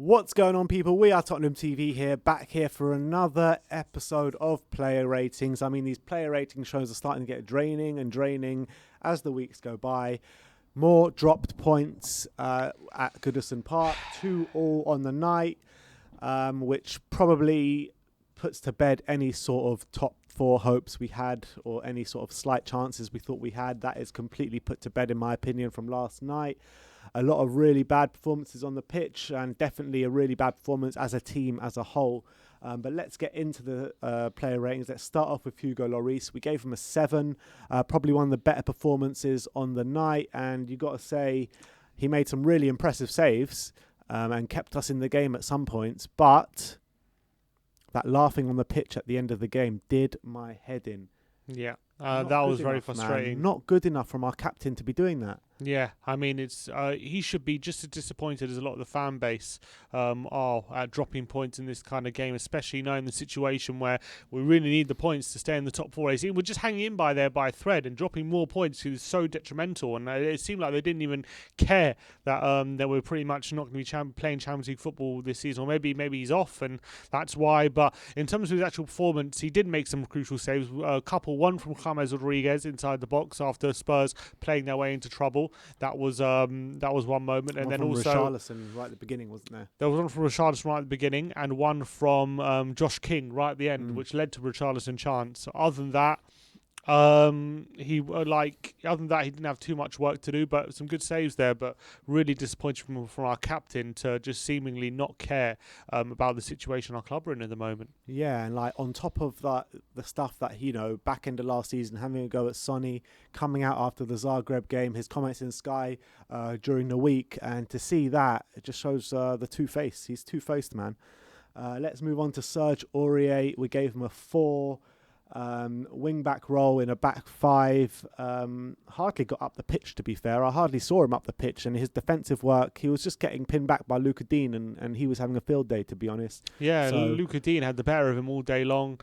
What's going on, people? We are Tottenham TV here, back here for another episode of player ratings. I mean, these player rating shows are starting to get draining as the weeks go by. More dropped points at Goodison Park, 2-2 on the night, which probably puts to bed any sort of top four hopes we had or any sort of slight chances we thought we had. That is completely put to bed, in my opinion, from last night. A lot of really bad performances on the pitch and definitely a really bad performance as a team as a whole. But let's get into the player ratings. Let's start off with Hugo Lloris. We gave him a 7, probably one of the better performances on the night. And you got to say, he made some really impressive saves and kept us in the game at some points. But that laughing on the pitch at the end of the game did my head in. Yeah, that was very frustrating. Man. Not good enough from our captain to be doing that. Yeah, I mean, it's he should be just as disappointed as a lot of the fan base are at dropping points in this kind of game, especially knowing the situation where we really need the points to stay in the top four. We're just hanging in by there by a thread, and dropping more points is so detrimental. And it seemed like they didn't even care that we're pretty much not going to be playing Champions League football this season, or maybe he's off, and that's why. But in terms of his actual performance, he did make some crucial saves. A couple, one from James Rodriguez inside the box after Spurs playing their way into trouble. That was one moment, and then also Richarlison right at the beginning, wasn't there? There was one from Richarlison right at the beginning, and one from Josh King right at the end, which led to Richarlison chance. Other than that, he didn't have too much work to do, but some good saves there. But really disappointed from our captain to just seemingly not care about the situation our club are in at the moment. Yeah, and like on top of that, the stuff that back end of last season, having a go at Sonny, coming out after the Zagreb game, his comments in Sky during the week, and to see that, it just shows the two-faced. He's two-faced, man. Let's move on to Serge Aurier. We gave him a 4. Wing back role in a back 5, hardly got up the pitch, to be fair. I hardly saw him up the pitch, and his defensive work, he was just getting pinned back by Luca Dean, and he was having a field day, to be honest. Yeah, so Luca Dean had the better of him all day long.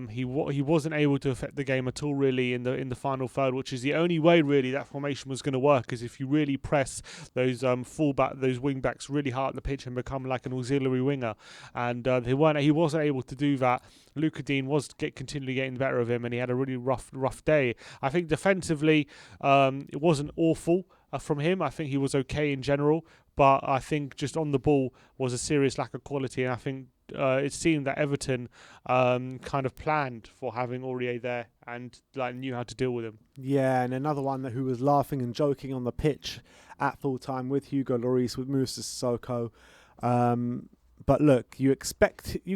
He wasn't able to affect the game at all, really, in the final third, which is the only way really that formation was going to work, is if you really press those those wing backs really hard on the pitch and become like an auxiliary winger, and he wasn't able to do that. Luca Dean was continually getting the better of him, and he had a really rough day. I think defensively, it wasn't awful from him. I think he was okay in general, but I think just on the ball was a serious lack of quality, and I think it seemed that Everton kind of planned for having Aurier there and knew how to deal with him. Yeah, and another one who was laughing and joking on the pitch at full time with Hugo Lloris, with Moussa Sissoko. But look, you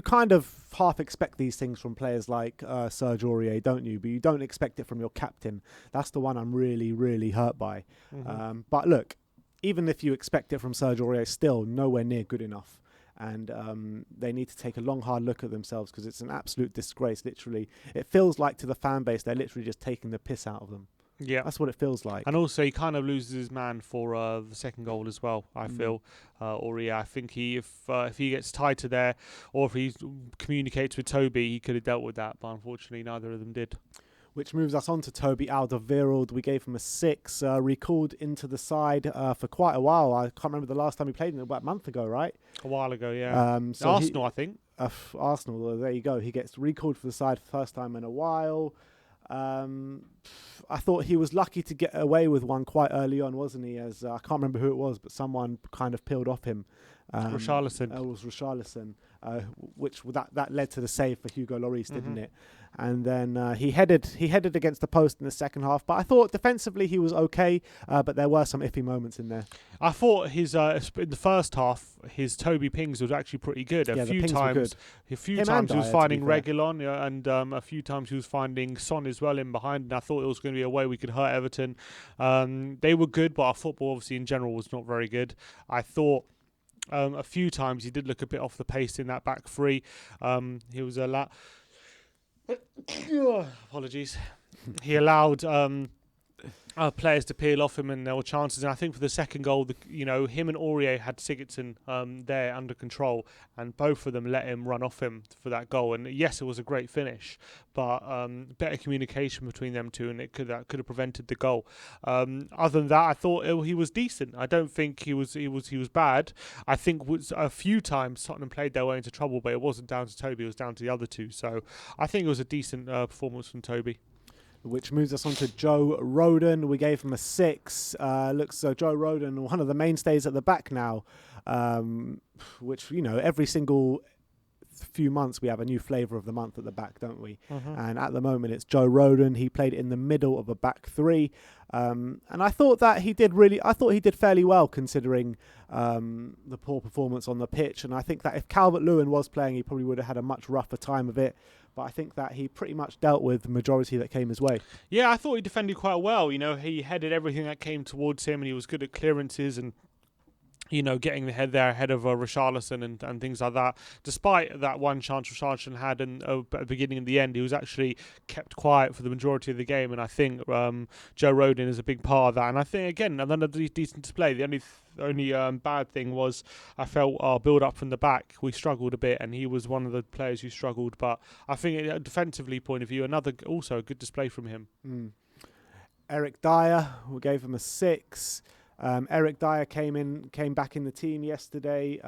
kind of half expect these things from players like Serge Aurier, don't you? But you don't expect it from your captain. That's the one I'm really, really hurt by. Mm-hmm. But look, even if you expect it from Serge Aurier, still nowhere near good enough. And they need to take a long, hard look at themselves, because it's an absolute disgrace, literally. It feels like to the fan base, they're literally just taking the piss out of them. Yeah, that's what it feels like. And also, he kind of loses his man for the second goal as well, I feel. Aurier, I think if he gets tighter there, or if he communicates with Toby, he could have dealt with that. But unfortunately, neither of them did. Which moves us on to Toby Alderweireld. We gave him a 6. Recalled into the side for quite a while. I can't remember the last time he played, about a month ago, right? A while ago, yeah. Arsenal, I think. Arsenal, well, there you go. He gets recalled for the side for the first time in a while. I thought he was lucky to get away with one quite early on, wasn't he? As I can't remember who it was, but someone kind of peeled off him. Richarlison. It was Richarlison, which that led to the save for Hugo Lloris, didn't it? And then he headed against the post in the second half. But I thought defensively he was okay, but there were some iffy moments in there. I thought his in the first half, his Toby pings was actually pretty good. A few times he was finding Reguilon, and a few times he was finding Son as well in behind. And I thought it was going to be a way we could hurt Everton. They were good, but our football obviously in general was not very good. I thought a few times he did look a bit off the pace in that back three. He was a lot. Apologies. He allowed players to peel off him, and there were chances. And I think for the second goal, him and Aurier had Sigurdsson there under control, and both of them let him run off him for that goal. And yes, it was a great finish, but better communication between them two, and that could have prevented the goal. Other than that, I thought he was decent. I don't think he was bad. I think a few times Tottenham played their way into trouble, but it wasn't down to Toby; it was down to the other two. So I think it was a decent performance from Toby. Which moves us on to Joe Rodon. We gave him a 6. Looks so Joe Rodon, one of the mainstays at the back now, which, every single few months we have a new flavour of the month at the back, don't we? Mm-hmm. And at the moment it's Joe Rodon. He played in the middle of a back three. And I thought that he did fairly well considering the poor performance on the pitch. And I think that if Calvert-Lewin was playing, he probably would have had a much rougher time of it. But I think that he pretty much dealt with the majority that came his way. Yeah, I thought he defended quite well. He headed everything that came towards him, and he was good at clearances and getting the head there ahead of Richarlison and things like that. Despite that one chance Richarlison had at the beginning and the end, he was actually kept quiet for the majority of the game. And I think Joe Rodon is a big part of that. And I think, again, another decent display. The only bad thing was I felt our build-up from the back, we struggled a bit, and he was one of the players who struggled. But I think defensively point of view, also a good display from him. Eric Dier, we gave him a 6. Eric Dier came back in the team yesterday,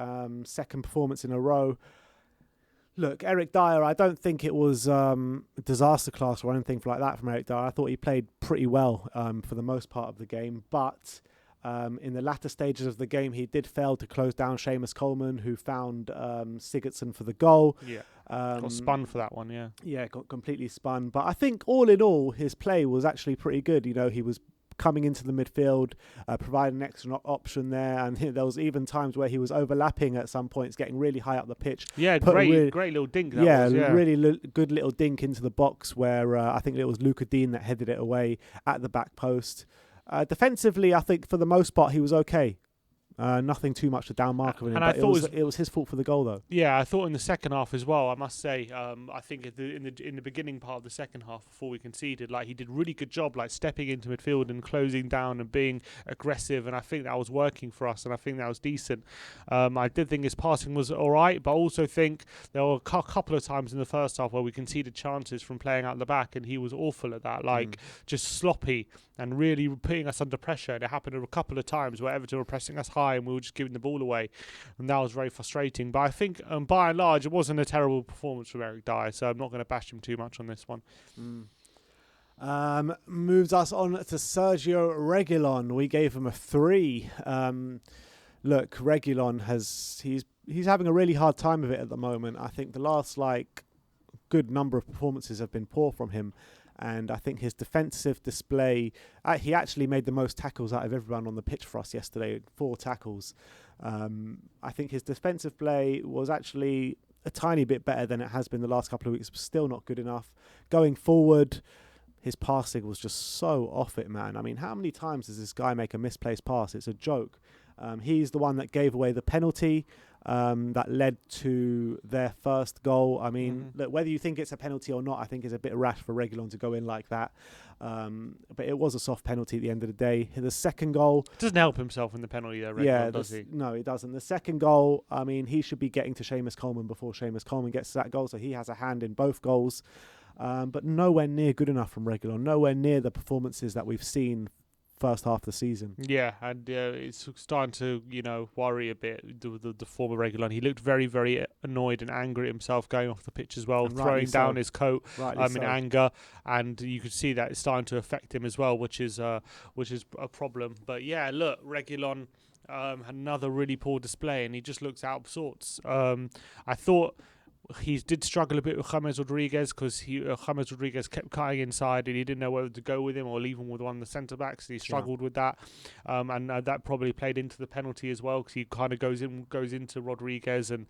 second performance in a row. Look, Eric Dier, I don't think it was disaster class or anything like that from Eric Dier. I thought he played pretty well for the most part of the game, but in the latter stages of the game, he did fail to close down Seamus Coleman, who found Sigurdsson for the goal. Yeah, got spun for that one, yeah. Yeah, got completely spun. But I think all in all, his play was actually pretty good. He was coming into the midfield, providing an extra option there, and there was even times where he was overlapping at some points, getting really high up the pitch. Yeah, great little dink. Really good little dink into the box where I think it was Luca Dean that headed it away at the back post. Defensively, I think for the most part he was okay. Nothing too much to downmark of him, but it was his fault for the goal, though. Yeah, I thought in the second half as well, I must say, I think in the beginning part of the second half, before we conceded, he did a really good job, stepping into midfield and closing down and being aggressive, and I think that was working for us, and I think that was decent. I did think his passing was all right, but I also think there were a couple of times in the first half where we conceded chances from playing out the back, and he was awful at that, just sloppy and really putting us under pressure. And it happened a couple of times where Everton were pressing us high and we were just giving the ball away, and that was very frustrating. But I think by and large it wasn't a terrible performance from Eric Dier, so I'm not going to bash him too much on this one. Moves us on to Sergio Reguilon. We gave him a 3. Look, Reguilon he's having a really hard time of it at the moment. I think the last good number of performances have been poor from him. And I think his defensive display, he actually made the most tackles out of everyone on the pitch for us yesterday, 4 tackles. I think his defensive play was actually a tiny bit better than it has been the last couple of weeks, but still not good enough. Going forward, his passing was just so off it, man. I mean, how many times does this guy make a misplaced pass? It's a joke. He's the one that gave away the penalty that led to their first goal. I mean, look, whether you think it's a penalty or not, I think it's a bit rash for Reguilon to go in like that. But it was a soft penalty at the end of the day. The second goal... Doesn't help himself in the penalty, though, Reguilon, does he? No, he doesn't. The second goal, I mean, he should be getting to Seamus Coleman before Seamus Coleman gets to that goal, so he has a hand in both goals. But nowhere near good enough from Reguilon. Nowhere near the performances that we've seen first half of the season. Yeah, and it's starting to, worry a bit, the former Reguilon. He looked very, very annoyed and angry at himself going off the pitch as well, throwing down his coat in anger, and you could see that it's starting to affect him as well, which is a problem. But yeah, look, Reguilon had another really poor display, and he just looks out of sorts. I thought he did struggle a bit with James Rodriguez because James Rodriguez kept cutting inside and he didn't know whether to go with him or leave him with one of the centre-backs. He struggled with that, and that probably played into the penalty as well because he kind of goes into Rodriguez, and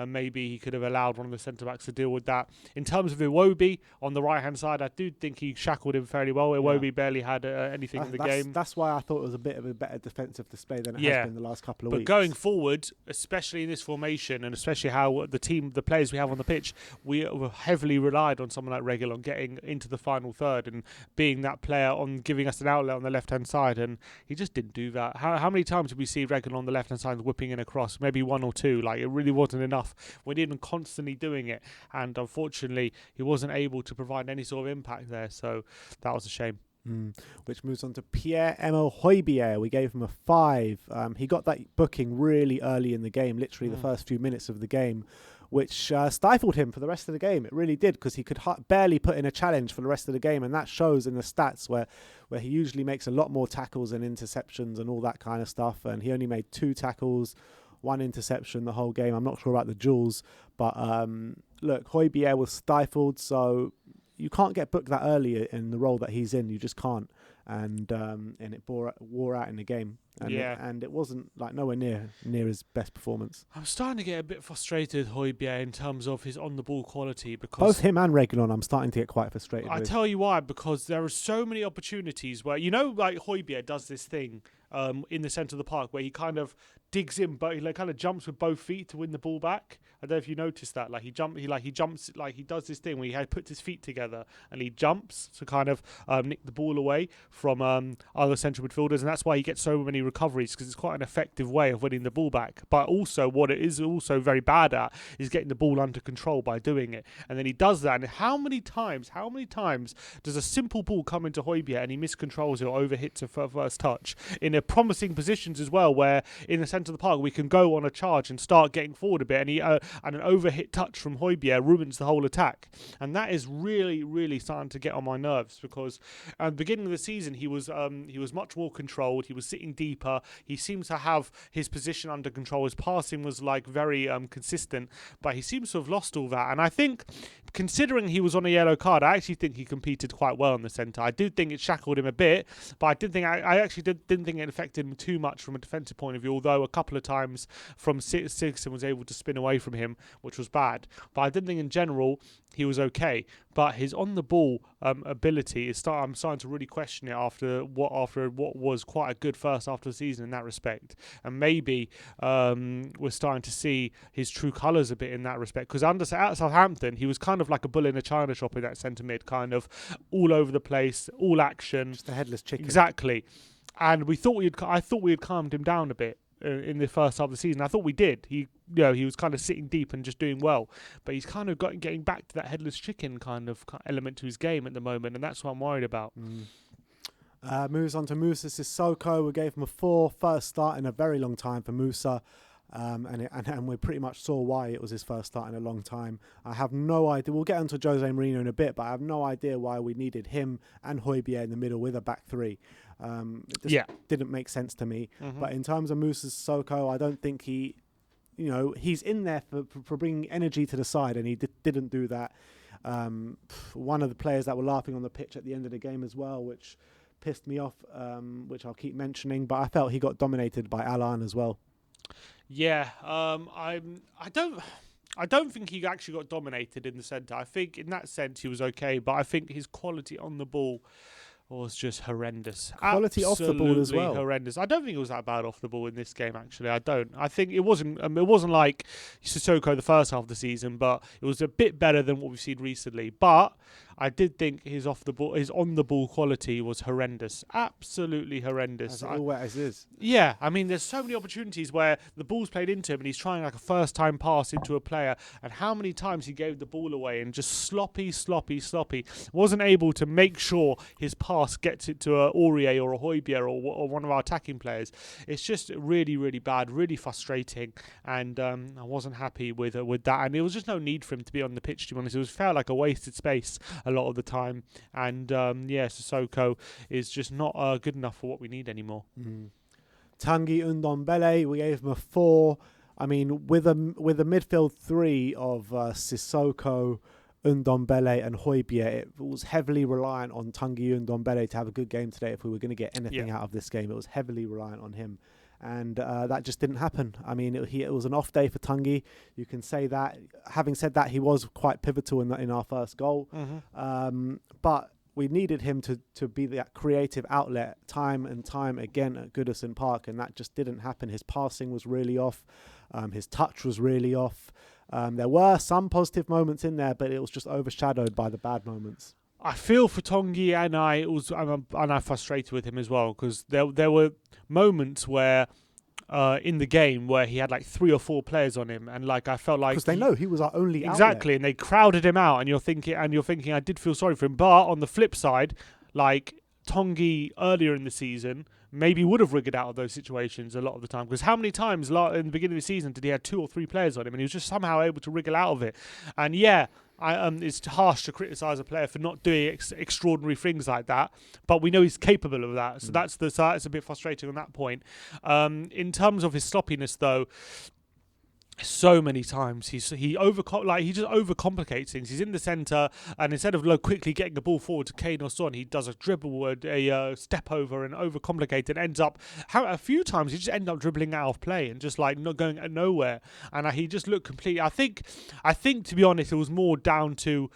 maybe he could have allowed one of the centre-backs to deal with that. In terms of Iwobi, on the right-hand side, I do think he shackled him fairly well. Iwobi barely had anything in the game. That's why I thought it was a bit of a better defensive display than it has been the last couple of weeks. But going forward, especially in this formation, and especially how the players we have have on the pitch, we were heavily relied on someone like Reguilon getting into the final third and being that player on giving us an outlet on the left-hand side, and he just didn't do that. How many times did we see Reguilon on the left-hand side whipping in a cross? Maybe one or two. Like, it really wasn't enough. We needed him constantly doing it, and unfortunately, he wasn't able to provide any sort of impact there, so that was a shame. Which moves on to Pierre-Emile Hojbjerg. We gave him a 5. He got that booking really early in the game, literally the first few minutes of the game, which stifled him for the rest of the game. It really did, because he could barely put in a challenge for the rest of the game, and that shows in the stats where he usually makes a lot more tackles and interceptions and all that kind of stuff, and he only made 2 tackles, 1 interception the whole game. I'm not sure about the duels, but look, Hojbjerg was stifled, so you can't get booked that early in the role that he's in. You just can't, and it wore out in the game. And it wasn't like nowhere near his best performance. I'm starting to get a bit frustrated with Hojbjerg in terms of his on-the-ball quality, because both him and Reguilon, I'm starting to get quite frustrated with. Tell you why, because there are so many opportunities where, like Hojbjerg does this thing in the centre of the park where he kind of digs in, but he kind of jumps with both feet to win the ball back. I don't know if you noticed that. He does this thing where he puts his feet together and he jumps to kind of nick the ball away from other central midfielders, and that's why he gets so many recoveries, because it's quite an effective way of winning the ball back. But also, what it is also very bad at is getting the ball under control by doing it. And then he does that. And how many times does a simple ball come into Hojbjerg and he miscontrols it or overhits a first touch in a promising positions as well, where in the centre of the park we can go on a charge and start getting forward a bit, and an overhit touch from Hojbjerg ruins the whole attack. And that is really, really starting to get on my nerves, because at the beginning of the season he was much more controlled. He was sitting deeper. He seems to have his position under control. His passing was very consistent, but he seems to have lost all that. And I think, considering he was on a yellow card, I actually think he competed quite well in the centre. I do think it shackled him a bit, but I didn't think it affected him too much from a defensive point of view, although a couple of times from Sigurdsson was able to spin away from him, which was bad. But I did think in general he was okay. But his on-the-ball ability I'm starting to really question it after what was quite a good first half of the season in that respect. And maybe we're starting to see his true colours a bit in that respect. Because at Southampton, he was kind of like a bull in a china shop in that centre mid, kind of all over the place, all action. Just a headless chicken. Exactly. And I thought we had calmed him down a bit in the first half of the season. I thought we did. He was kind of sitting deep and just doing well, but he's kind of getting back to that headless chicken kind of element to his game at the moment, and that's what I'm worried about. Moves on to Moussa Sissoko. We gave him a 4, first start in a very long time for Moussa. And we pretty much saw why it was his first start in a long time. I have no idea. We'll get onto Jose Mourinho in a bit, but I have no idea why we needed him and Hojbjerg in the middle with a back 3. It just didn't make sense to me. But in terms of Moussa Sissoko, I don't think he's in there for bringing energy to the side, and he didn't do that. One of the players that were laughing on the pitch at the end of the game as well, which pissed me off, which I'll keep mentioning, but I felt he got dominated by Alan as well. Yeah, I don't think he actually got dominated in the centre. I think in that sense he was okay, but I think his quality on the ball was just horrendous. Quality off the ball as well. Horrendous. I don't think it was that bad off the ball in this game, actually. I don't. I think it wasn't like Sissoko the first half of the season, but it was a bit better than what we've seen recently. But I did think his on the ball quality was horrendous. Absolutely horrendous. As it always is. Yeah, I mean, there's so many opportunities where the ball's played into him and he's trying like a first time pass into a player, and how many times he gave the ball away and just sloppy. Wasn't able to make sure his pass gets it to a Aurier or a Hojbjerg or one of our attacking players. It's just really, really bad, really frustrating, and I wasn't happy with that. And there was just no need for him to be on the pitch, to be honest. It felt like a wasted space a lot of the time, and Sissoko is just not good enough for what we need anymore. Tanguy Ndombele, we gave him a 4. I mean, with a midfield 3 of Sissoko, Ndombele and Hojbjerg, it was heavily reliant on Tanguy Ndombele to have a good game today. If we were going to get anything out of this game, it was heavily reliant on him. And that just didn't happen. I mean, it was an off day for Tanguy. You can say that. Having said that, he was quite pivotal in our first goal. But we needed him to be that creative outlet time and time again at Goodison Park, and that just didn't happen. His passing was really off. His touch was really off. There were some positive moments in there, but it was just overshadowed by the bad moments. I feel for Tongi, and I'm frustrated with him as well, because there were moments where in the game where he had like 3 or 4 players on him, and like I felt like because they know he was our only exactly, outlet. and they crowded him out, and you're thinking I did feel sorry for him. But on the flip side, like Tongi earlier in the season maybe would have wriggled out of those situations a lot of the time, because how many times in the beginning of the season did he have 2 or 3 players on him, and he was just somehow able to wriggle out of it. And it's harsh to criticise a player for not doing extraordinary things like that, but we know he's capable of that. So that's a bit frustrating on that point. In terms of his sloppiness, though, so many times he just overcomplicates things. He's in the centre, and instead of quickly getting the ball forward to Kane or Son, he does a dribble, a step over, and overcomplicate, and ends up a few times he just ends up dribbling out of play and just like not going nowhere. And he just looked completely. I think to be honest, it was more down to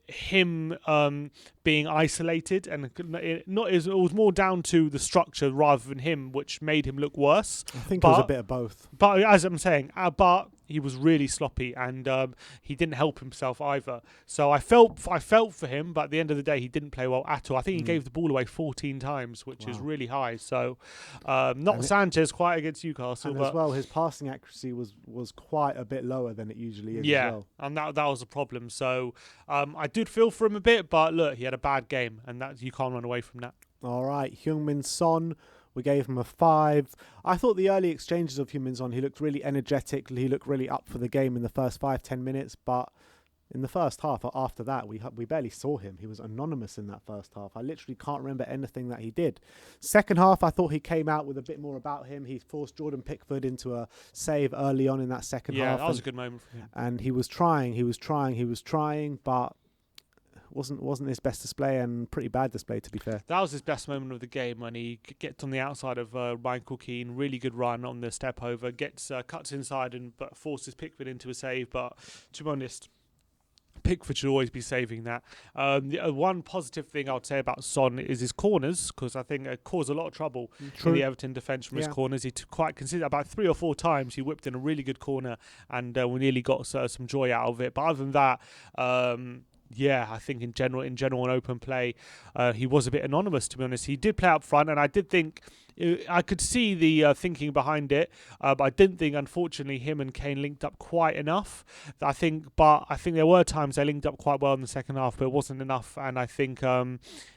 him being isolated, and it was more down to the structure rather than him, which made him look worse. I think it was a bit of both. But as I'm saying, but he was really sloppy, and he didn't help himself either. So I felt for him, but at the end of the day, he didn't play well at all. I think he gave the ball away 14 times, which is really high. So not Sanchez quite against Newcastle, and but as well, his passing accuracy was quite a bit lower than it usually is. Yeah, as well. and that was a problem. So I did feel for him a bit, but look, he had a bad game, and that you can't run away from that. All right, Heung-min Son, we gave him a 5. I thought the early exchanges of Heung-min Son, he looked really energetic. He looked really up for the game in the first 5-10 minutes. But in the first half, after that, we barely saw him. He was anonymous in that first half. I literally can't remember anything that he did. Second half, I thought he came out with a bit more about him. He forced Jordan Pickford into a save early on in that second half. Yeah, that was a good moment for him. And he was trying, but wasn't his best display, and pretty bad display, to be fair. That was his best moment of the game, when he gets on the outside of Michael Keane, really good run on the step over, cuts inside but forces Pickford into a save. But to be honest, Pickford should always be saving that. One positive thing I would say about Son is his corners, because I think it caused a lot of trouble in the Everton defence from his corners. He quite considered about 3 or 4 times he whipped in a really good corner, and we nearly got some joy out of it. But other than that, I think in general in open play, he was a bit anonymous, to be honest. He did play up front, and I did think I could see the thinking behind it, but I didn't think, unfortunately, him and Kane linked up quite enough. I think there were times they linked up quite well in the second half, but it wasn't enough. And I think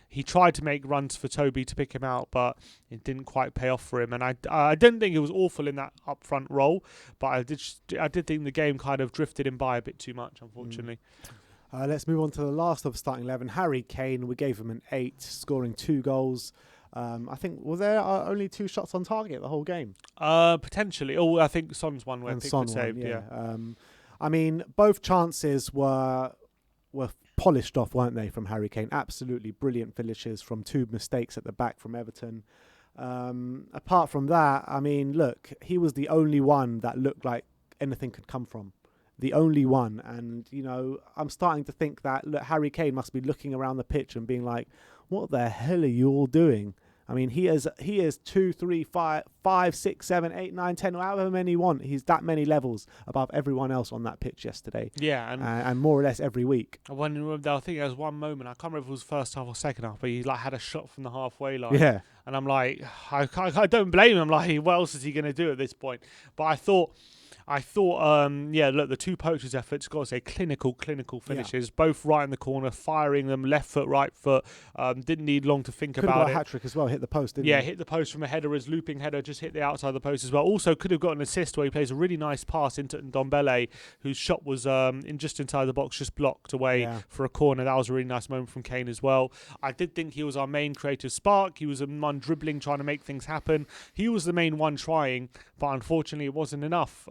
he tried to make runs for Toby to pick him out, but it didn't quite pay off for him. And I didn't think it was awful in that up front role, but I did think the game kind of drifted him by a bit too much, unfortunately. Let's move on to the last of starting 11. Harry Kane, we gave him an 8, scoring 2 goals. I think, were there only 2 shots on target the whole game? Potentially. Oh, I think Son's one where Pickford saved. Yeah. I mean, both chances were polished off, weren't they, from Harry Kane? Absolutely brilliant finishes from 2 mistakes at the back from Everton. Apart from that, I mean, look, he was the only one that looked like anything could come from. The only one. And, I'm starting to think that Harry Kane must be looking around the pitch and being like, what the hell are you all doing? I mean, he is 2, 3, 5, 6, 7, 8, 9, 10, however many you want. He's that many levels above everyone else on that pitch yesterday. Yeah, and more or less every week. I think there was one moment, I can't remember if it was first half or second half, but he had a shot from the halfway line. Yeah. And I'm like, I don't blame him. I'm like, what else is he going to do at this point? But I thought, look, the 2 poachers' efforts, got to say, clinical finishes, both right in the corner, firing them, left foot, right foot. Didn't need long to think about it. Could have got a hat-trick as well, hit the post, didn't he? Yeah, hit the post from a header, his looping header, just hit the outside of the post as well. Also, could have got an assist where he plays a really nice pass into Ndombele, whose shot was just inside the box, just blocked away for a corner. That was a really nice moment from Kane as well. I did think he was our main creative spark. He was the one dribbling, trying to make things happen. He was the main one trying, but unfortunately it wasn't enough.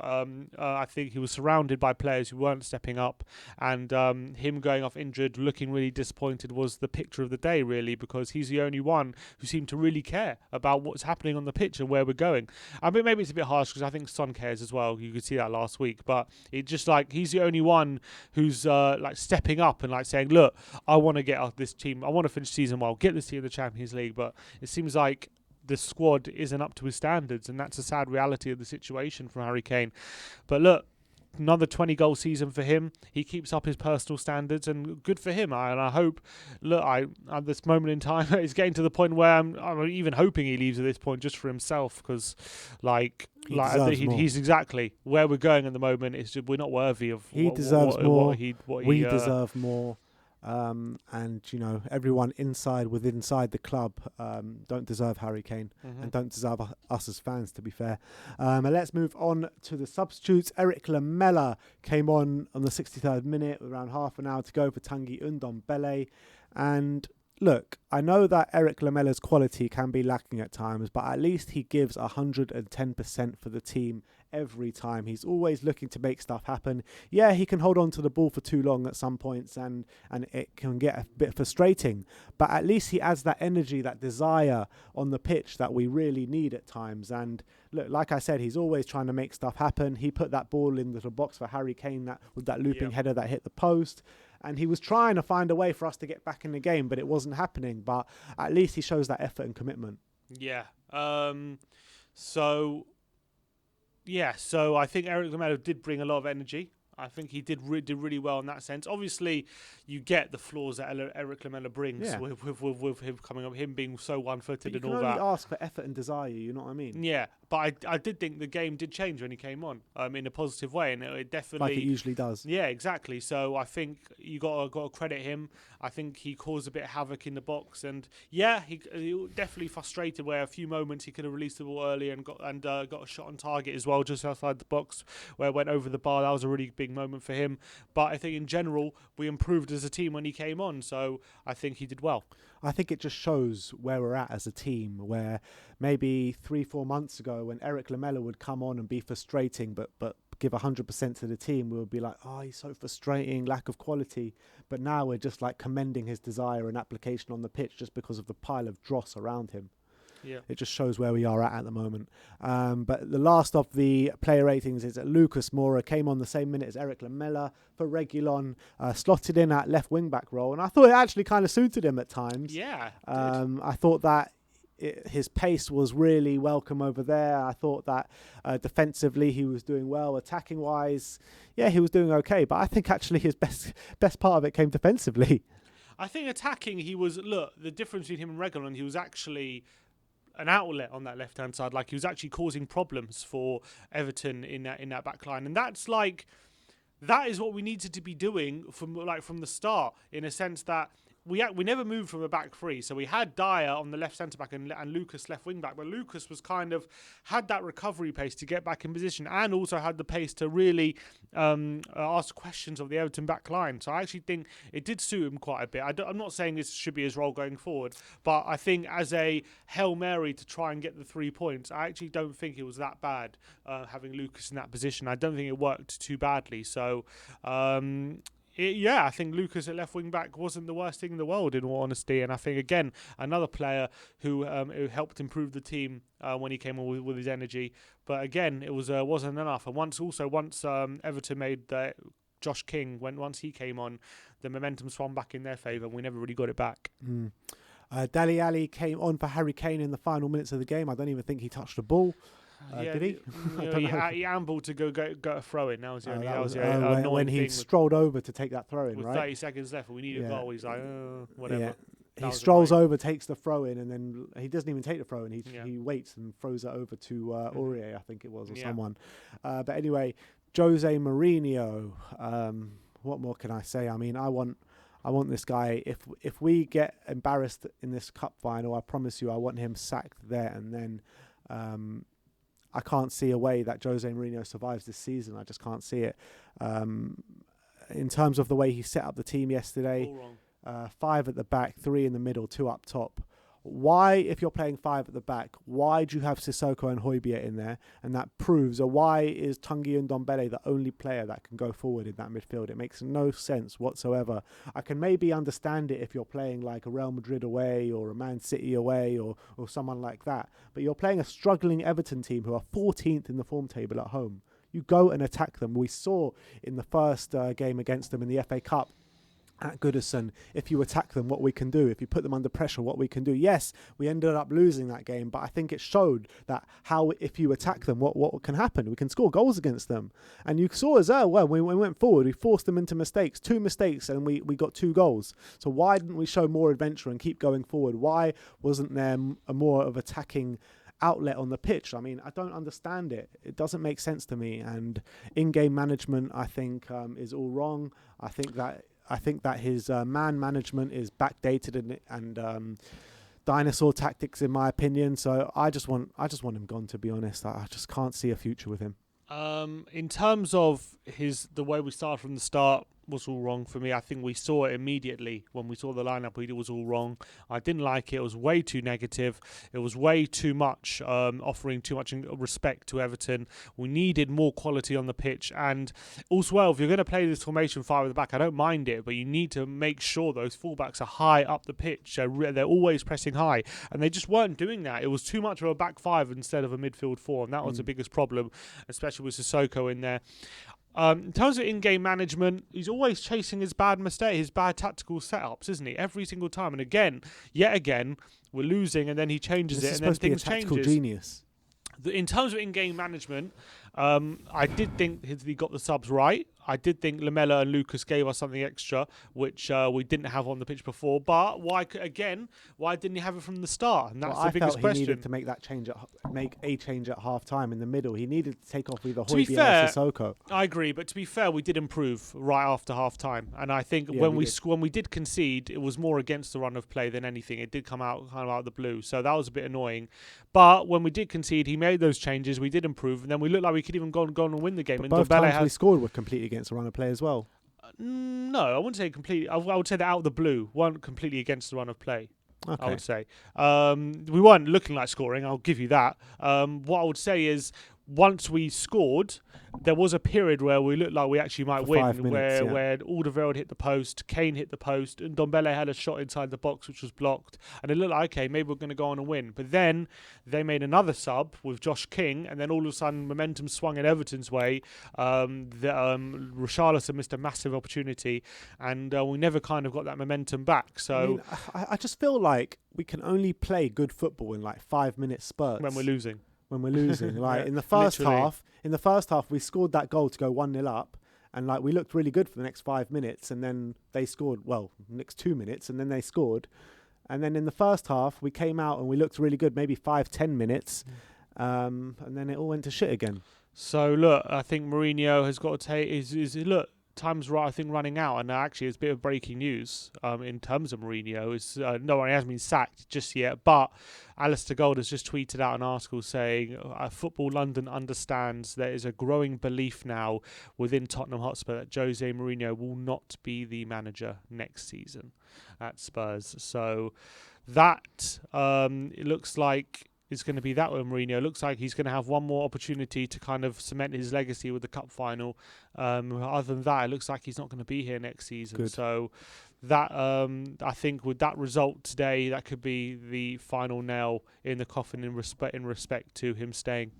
I think he was surrounded by players who weren't stepping up, and him going off injured, looking really disappointed, was the picture of the day, really, because he's the only one who seemed to really care about what's happening on the pitch and where we're going. I mean, maybe it's a bit harsh because I think Son cares as well. You could see that last week, but it's just like he's the only one who's stepping up and saying, look, I want to get out this team. I want to finish season well, get this team in the Champions League, but it seems like the squad isn't up to his standards, and that's a sad reality of the situation from Harry Kane. But look, another 20-goal season for him. He keeps up his personal standards, and good for him. I hope, look, at this moment in time, it's getting to the point where I'm even hoping he leaves at this point just for himself, because, he's exactly where we're going at the moment. It's just, we're not worthy of. He deserves more. We deserve deserve more. And everyone inside the club don't deserve Harry Kane and don't deserve us as fans, to be fair. And let's move on to the substitutes. Eric Lamela came on the 63rd minute with around half an hour to go for Tanguy Ndombele. And look, I know that Eric Lamela's quality can be lacking at times, but at least he gives 110% for the team every time. He's always looking to make stuff happen. Yeah, he can hold on to the ball for too long at some points, and it can get a bit frustrating, but at least he adds that energy, that desire on the pitch that we really need at times. And look, like I said, he's always trying to make stuff happen. He put that ball in the box for Harry Kane with that looping header that hit the post. And he was trying to find a way for us to get back in the game, but it wasn't happening. But at least he shows that effort and commitment. Yeah. So I think Eric Lamela did bring a lot of energy. I think he did really well in that sense. Obviously, you get the flaws that Eric Lamela brings with him coming up, him being so one-footed and all that. You can only ask for effort and desire, you know what I mean? Yeah, but I did think the game did change when he came on in a positive way, and it definitely... Like it usually does. Yeah, exactly. So I think you got to credit him. I think he caused a bit of havoc in the box, and yeah, he definitely frustrated where a few moments he could have released the ball earlier and got a shot on target as well, just outside the box where it went over the bar. That was a really big moment for him. But I think in general, we improved as a team when he came on, so I think he did well. I think it just shows where we're at as a team, where maybe 3-4 months ago when Eric Lamela would come on and be frustrating but give 100% to the team, we would be like, oh, he's so frustrating, lack of quality. But now we're just like commending his desire and application on the pitch just because of the pile of dross around him. Yeah. It just shows where we are at the moment. But the last of the player ratings is that Lucas Moura came on the same minute as Eric Lamela for Reguilon, slotted in at left wing back role, and I thought it actually kind of suited him at times. Yeah. I thought that his pace was really welcome over there. I thought that defensively he was doing well. Attacking wise, yeah, he was doing okay. But I think actually his best part of it came defensively. I think attacking, the difference between him and Reguilon, he was actually an outlet on that left-hand side. Like, he was actually causing problems for Everton in that back line. And that is what we needed to be doing from the start, in a sense that we never moved from a back three. So we had Dier on the left centre back and Lucas left wing back, but Lucas was had that recovery pace to get back in position, and also had the pace to really ask questions of the Everton back line. So I actually think it did suit him quite a bit. I'm not saying this should be his role going forward, but I think as a Hail Mary to try and get the 3 points, I actually don't think it was that bad having Lucas in that position. I don't think it worked too badly. So I think Lucas at left wing back wasn't the worst thing in the world, in all honesty. And I think, again, another player who helped improve the team when he came on with his energy. But again, it wasn't enough. And once Everton made Josh King, once he came on, the momentum swung back in their favour, and we never really got it back. Dele Alli came on for Harry Kane in the final minutes of the game. I don't even think he touched the ball. Did he? He ambled to go a throw in. That was the only when he strolled over to take that throw in, with right? 30 seconds left, we need a goal. He's like, whatever. Yeah. He strolls over, takes the throw in, and then he doesn't even take the throw in. He waits and throws it over to Aurier, I think it was, or someone. But anyway, Jose Mourinho. What more can I say? I mean, I want this guy. If we get embarrassed in this cup final, I promise you, I want him sacked there and then. I can't see a way that Jose Mourinho survives this season. I just can't see it. In terms of the way he set up the team yesterday, 5 at the back, 3 in the middle, 2 up top. Why, if you're playing 5 at the back, why do you have Sissoko and Hojbjerg in there? And that proves, or why is Tanguy Ndombele the only player that can go forward in that midfield? It makes no sense whatsoever. I can maybe understand it if you're playing like a Real Madrid away or a Man City away or someone like that. But you're playing a struggling Everton team who are 14th in the form table at home. You go and attack them. We saw in the first game against them in the FA Cup, at Goodison, if you attack them, what we can do, if you put them under pressure, what we can do. Yes, we ended up losing that game, but I think it showed that how, if you attack them, what can happen. We can score goals against them. And you saw as well, when we went forward, we forced them into mistakes, 2 mistakes, and we got 2 goals. So why didn't we show more adventure and keep going forward? Why wasn't there a more of attacking outlet on the pitch? I mean, I don't understand it. It doesn't make sense to me. And in-game management, I think, is all wrong. I think that his man management is backdated and dinosaur tactics, in my opinion. So I just want him gone, to be honest. I just can't see a future with him. In terms of the way we started from the start was all wrong for me. I think we saw it immediately when we saw the lineup. It was all wrong. I didn't like it. It was way too negative. It was way too much, offering too much respect to Everton. We needed more quality on the pitch. And also, well, if you're going to play this formation 5 at the back, I don't mind it, but you need to make sure those fullbacks are high up the pitch. They're always pressing high, and they just weren't doing that. It was too much of a back 5 instead of a midfield 4, and that was the biggest problem, especially with Sissoko in there. In terms of in-game management, he's always chasing his bad tactical setups, isn't he? Every single time. And yet again, we're losing, and then he changes it, and then things change. Genius. In terms of in-game management, I did think he got the subs right. I did think Lamela and Lucas gave us something extra, which we didn't have on the pitch before. But why didn't he have it from the start? And that's the biggest question. He needed to make a change at half time in the middle. He needed to take off either Hojbjerg or Sissoko. I agree, but to be fair, we did improve right after half time, and I think when we did concede, it was more against the run of play than anything. It did come out kind of out of the blue, so that was a bit annoying. But when we did concede, he made those changes. We did improve, and then we looked like we could even go and win the game. But and both times we scored were completely against the run of play as well. No, I wouldn't say completely. I would say that out of the blue, weren't completely against the run of play. Okay. I would say we weren't looking like scoring. I'll give you that. What I would say is, once we scored, there was a period where we looked like we actually might win, 5 minutes, where Alderweireld hit the post, Kane hit the post, and Ndombele had a shot inside the box which was blocked, and it looked like, okay, maybe we're going to go on and win. But then they made another sub with Josh King, and then all of a sudden momentum swung in Everton's way. Richarlison missed a massive opportunity, and we never kind of got that momentum back. So I just feel like we can only play good football in like 5-minute spurts when we're losing. Like in the first half, we scored that goal to go 1-0 up, and like we looked really good for the next 5 minutes, and then they scored, next 2 minutes, and then they scored. And then in the first half, we came out and we looked really good, maybe 5-10 minutes, and then it all went to shit again. So look, I think Mourinho has got to take time's right, I think, running out, and actually it's a bit of breaking news in terms of Mourinho. No one hasn't been sacked just yet, but Alistair Gold has just tweeted out an article saying Football London understands there is a growing belief now within Tottenham Hotspur that Jose Mourinho will not be the manager next season at Spurs. So that it looks like is going to be that with Mourinho. It looks like he's going to have one more opportunity to kind of cement his legacy with the cup final. Other than that, it looks like he's not going to be here next season. Good. So that I think with that result today, that could be the final nail in the coffin in respect to him staying.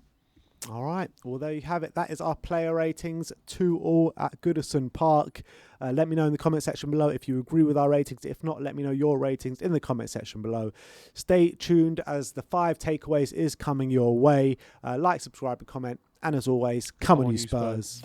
All right. Well, there you have it. That is our player ratings, 2-2 at Goodison Park. Let me know in the comment section below if you agree with our ratings. If not, let me know your ratings in the comment section below. Stay tuned as the 5 takeaways is coming your way. Like, subscribe, and comment. And as always, come on you Spurs.